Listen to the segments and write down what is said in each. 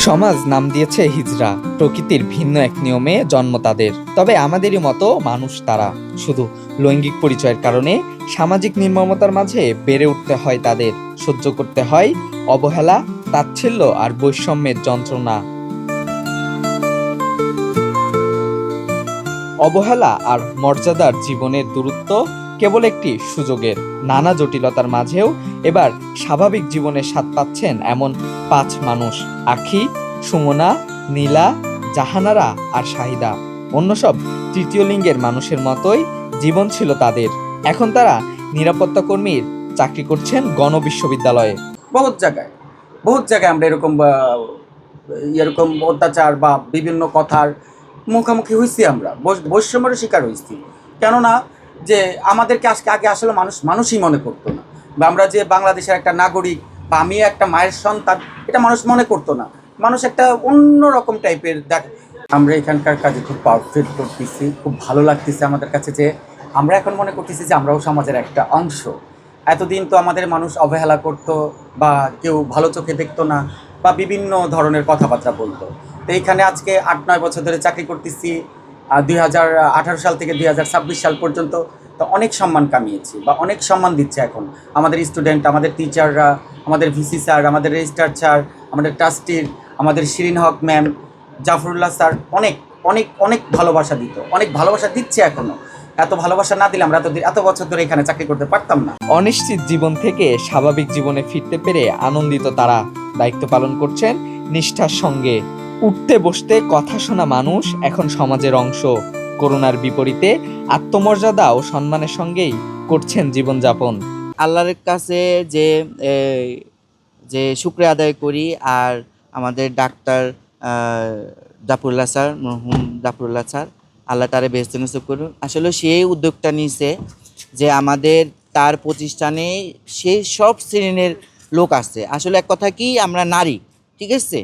সমাজ নাম দিয়েছে হিজড়া। প্রকৃতির ভিন্ন এক নিয়মে জন্ম তাদের। তবে আমাদেরই মতো মানুষ তারা। শুধু লৈঙ্গিক পরিচয়ের কারণে সামাজিক নির্মমতার মাঝে বেড়ে উঠতে হয় তাদের। সহ্য করতে হয় অবহেলা, তাচ্ছিল্য আর বৈষম্যের যন্ত্রণা। অবহেলা আর মর্যাদার জীবনের দূরত্ব কেবল একটি সুযোগের। নানা জটিলতার মাঝেও এবার স্বাভাবিক জীবনের স্বাদ পাচ্ছেন এমন ৫ মানুষ। আখি, সুমনা, নীলা, জাহানারা আর শাহিদা। অন্য সব তৃতীয় লিঙ্গের মানুষের মতোই জীবন ছিল তাদের। এখন তারা নিরাপত্তা কর্মীর চাকরি করছেন গণবিশ্ববিদ্যালয়ে। বহুত জায়গায় বহুত জায়গায় আমরা এরকম অত্যাচার বা বিভিন্ন কথার মুখোমুখি হয়েছি। আমরা বৈষম্যের শিকার হয়েছি। কেননা যে আমাদেরকে আগে আসলে মানুষই মনে করতো না, বা আমরা যে বাংলাদেশের একটা নাগরিক বা আমি একটা মায়ের সন্তান, এটা মানুষ মনে করতো না। মানুষ একটা অন্যরকম টাইপের দেখ। আমরা এখানকার কাজে খুব পারফেক্ট করতেছি, খুব ভালো লাগতেছে আমাদের কাছে যে আমরা এখন মনে করতেছি যে আমরাও সমাজের একটা অংশ। এতদিন তো আমাদের মানুষ অবহেলা করতো, বা কেউ ভালো চোখে দেখতো না, বা বিভিন্ন ধরনের কথাবার্তা বলতো। তো এইখানে আজকে ৮-৯ বছর ধরে চাকরি করতেছি, 2018 সাল থেকে 2026 সাল পর্যন্ত। তো অনেক সম্মান কামিয়েছি, বা অনেক সম্মান দিচ্ছে এখন আমাদের স্টুডেন্ট, আমাদের টিচাররা, আমাদের ভিসি স্যার, আমাদের রেজিস্ট্রার স্যার, আমাদের ট্রাস্টির, আমাদের শিরিন হক ম্যাম, জাফরুল্লাহ স্যার অনেক অনেক অনেক ভালোবাসা দিত, অনেক ভালোবাসা দিচ্ছে এখনও। এত ভালোবাসা না দিলে আমরা এত বছর ধরে এখানে চাকরি করতে পারতাম না। অনিশ্চিত জীবন থেকে স্বাভাবিক জীবনে ফিরতে পেরে আনন্দিত তারা। দায়িত্ব পালন করছেন নিষ্ঠার সঙ্গে। উঠতে বসতে কথা শোনা মানুষ এখন সমাজের অংশ। করোনার বিপরীতে আত্মমর্যাদা ও সম্মানের সঙ্গেই করছেন জীবনযাপন। আল্লাহর কাছে যে এ, যে শুকরিয়া আদায় করি। আর আমাদের ডাক্তার জাফরুল্লাহ স্যার, মরহুম জাফরুল্লাহ স্যার, আল্লাহ তারে বেহেশতে নসিব করুন। আসলে সেই উদ্যোগটা নিয়েছে যে আমাদের তার প্রতিষ্ঠানে সেই সব শ্রেণীর লোক আছে। আসলে এক কথা কি, আমরা নারী, ঠিক আছে,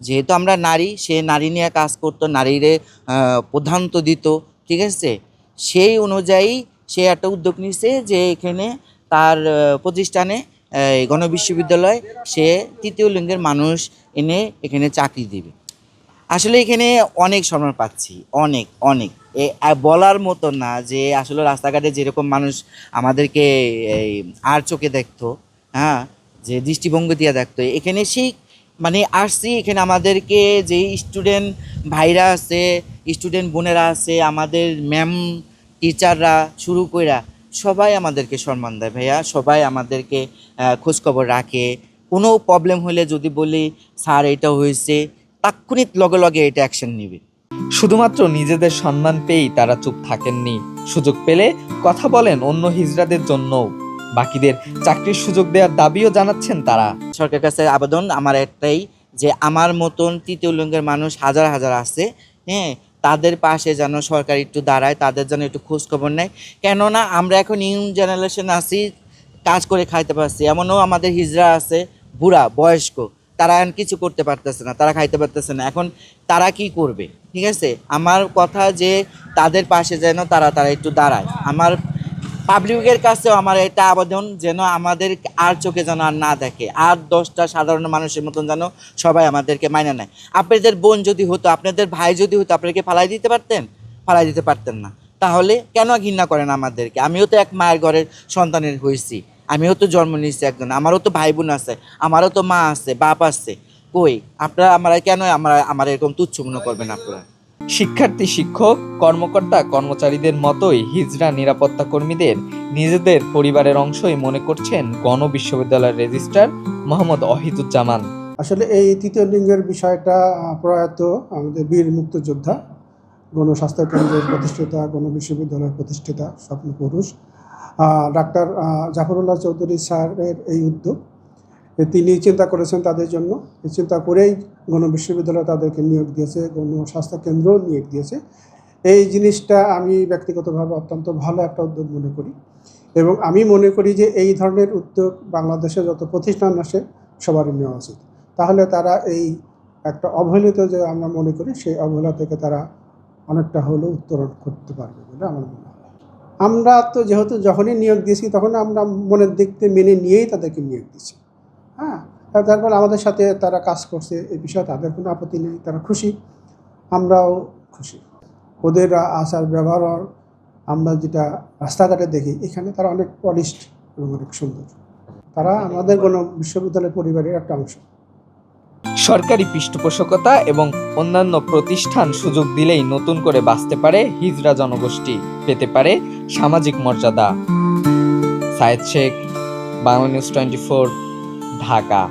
যেহেতু আমরা নারী, সে নারী নিয়ে কাজ করতো, নারীরে প্রাধান্য দিত, ঠিক আছে। সেই অনুযায়ী সে একটা উদ্যোগ নিয়েছে যে এখানে তার প্রতিষ্ঠানে গণবিশ্ববিদ্যালয় সে তৃতীয় লিঙ্গের মানুষ এনে এখানে চাকরি দিবে। আসলে এখানে অনেক সম্মান পাচ্ছি, অনেক অনেক বলার মতো না। যে আসলে রাস্তাঘাটে যেরকম মানুষ আমাদেরকে এই আর চোখে দেখতো, হ্যাঁ, যে দৃষ্টিভঙ্গি দিয়ে দেখতো, এখানে সেই মানে আসছি। এখানে আমাদেরকে যে স্টুডেন্ট ভাইরা আছে, স্টুডেন্ট বোনেরা আছে, আমাদের ম্যাম টিচাররা শুরু কইরা সবাই আমাদেরকে সম্মান দেয় ভাইয়া। সবাই আমাদেরকে খোঁজখবর রাখে। কোনো প্রবলেম হলে যদি বলি স্যার এটা হয়েছে, তাৎক্ষণিক লগে লগে এটা অ্যাকশন নেবে। শুধুমাত্র নিজেদের সম্মান পেয়েই তারা চুপ থাকেননি। সুযোগ পেলে কথা বলেন অন্য হিজড়াদের জন্যও। বাকিদের চাকরির সুযোগ দেওয়ার দাবিও জানাচ্ছেন তারা। সরকারের কাছে আবেদন আমার একটাই, যে আমার মতন তৃতীয় লিঙ্গের মানুষ হাজার হাজার আছে, হ্যাঁ, তাদের পাশে যেন সরকার একটু দাঁড়ায়, তাদের যেন একটু খোঁজখবর নেয়। কেননা আমরা এখন নিউ জেনারেশন আছি, কাজ করে খাইতে পারছি। এমনও আমাদের হিজড়া আছে বুড়া বয়স্ক, তারা এখন কিছু করতে পারতেছে না, তারা খাইতে পারতেছে না। এখন তারা কি করবে? ঠিক আছে, আমার কথা যে তাদের পাশে যেন তারা একটু দাঁড়ায়। আমার পাবলিকের কাছেও আমার এটা আবেদন, যেন আমাদের আর চোখে যেন আর না দেখে, আর 10টা সাধারণ মানুষের মতন যেন সবাই আমাদেরকে মাইনে নেয়। আপনাদের বোন যদি হতো, আপনাদের ভাই যদি হতো, আপনাকে ফালাই দিতে পারতেন? ফালাই দিতে পারতেন না। তাহলে কেন ঘৃণা করেন আমাদেরকে? আমিও তো এক মায়ের ঘরের সন্তানের হয়েছি, আমিও তো জন্ম নিয়েছি একজন, আমারও তো ভাই বোন আছে, আমারও তো মা আছে, বাপ আছে। কই আপনারা আমরা কেন আমার এরকম তুচ্ছ মনে করবেন আপনারা? শিক্ষার্থী, শিক্ষক, কর্মকর্তা, কর্মচারীদের মতোই হিজড়া নিরাপত্তা কর্মীদের নিজেদের পরিবারের অংশই মনে করছেন গণবিশ্ববিদ্যালয়ের রেজিস্ট্রার মোহাম্মদ অহিদুজ্জামান। আসলে এই তৃতীয় লিঙ্গের বিষয়টা প্রয়াত আমাদের বীর মুক্তিযোদ্ধা, গণস্বাস্থ্য কেন্দ্রের প্রতিষ্ঠাতা, গণবিশ্ববিদ্যালয়ের প্রতিষ্ঠাতা, স্বপ্ন পুরুষ ডাক্তার জাফরুল্লাহ চৌধুরী স্যারের এই উদ্যোগ তিনি চিন্তা করেছেন তাদের জন্য। এই চিন্তা করেই গণবিশ্ববিদ্যালয় তাদেরকে নিয়োগ দিয়েছে, গণস্বাস্থ্য কেন্দ্রও নিয়োগ দিয়েছে। এই জিনিসটা আমি ব্যক্তিগতভাবে অত্যন্ত ভালো একটা উদ্যোগ মনে করি, এবং আমি মনে করি যে এই ধরনের উদ্যোগ বাংলাদেশে যত প্রতিষ্ঠান আসে সবারই নেওয়া উচিত। তাহলে তারা এই একটা অবহেলিত যে আমরা মনে করি, সেই অবহেলা থেকে তারা অনেকটা হলেও উত্তরণ করতে পারবে বলে আমার মনে হয়। আমরা তো যেহেতু যখনই নিয়োগ দিয়েছি তখন আমরা মনের দিক থেকে মেনে নিয়েই তাদেরকে নিয়োগ দিচ্ছি। হ্যাঁ, তার ফলে আমাদের সাথে তারা কাজ করছে, এই বিষয়ে তাদের কোনো আপত্তি নেই, তারা খুশি, আমরাও খুশি। ওদের আচার ব্যবহার আমরা যেটা রাস্তাঘাটে দেখি, এখানে তারা অনেক পলিশড এবং অনেক সুন্দর। তারা আমাদের কোনো বিশ্ববিদ্যালয় পরিবারের একটা অংশ। সরকারি পৃষ্ঠপোষকতা এবং অন্যান্য প্রতিষ্ঠান সুযোগ দিলেই নতুন করে বাঁচতে পারে হিজড়া জনগোষ্ঠী, পেতে পারে সামাজিক মর্যাদা। সায়েদ শেখ, বাংলা নিউজ 24, ঢাকা।